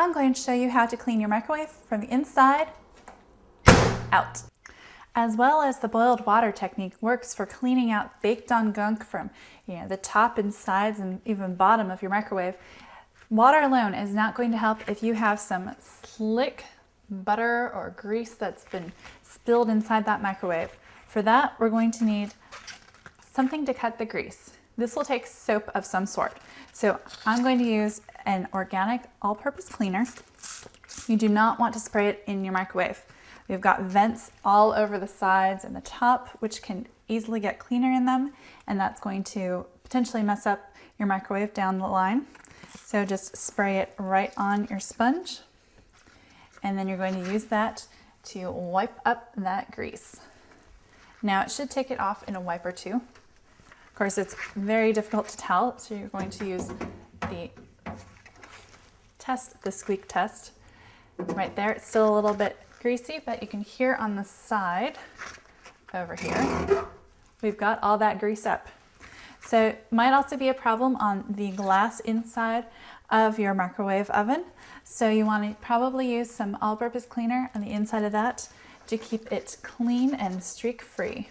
I'm going to show you how to clean your microwave from the inside out. As well as the boiled water technique works for cleaning out baked on gunk from the top and sides and even bottom of your microwave, water alone is not going to help if you have some slick butter or grease that's been spilled inside that microwave. For that, we're going to need something to cut the grease. This will take soap of some sort. So I'm going to use an organic all-purpose cleaner. You do not want to spray it in your microwave. We've got vents all over the sides and the top, which can easily get cleaner in them, and that's going to potentially mess up your microwave down the line. So just spray it right on your sponge, and then you're going to use that to wipe up that grease. Now it should take it off in a wipe or two. Of course, it's very difficult to tell, so you're going to use the squeak test. Right there, it's still a little bit greasy, but you can hear on the side over here, we've got all that grease up. So it might also be a problem on the glass inside of your microwave oven. So you want to probably use some all-purpose cleaner on the inside of that to keep it clean and streak free.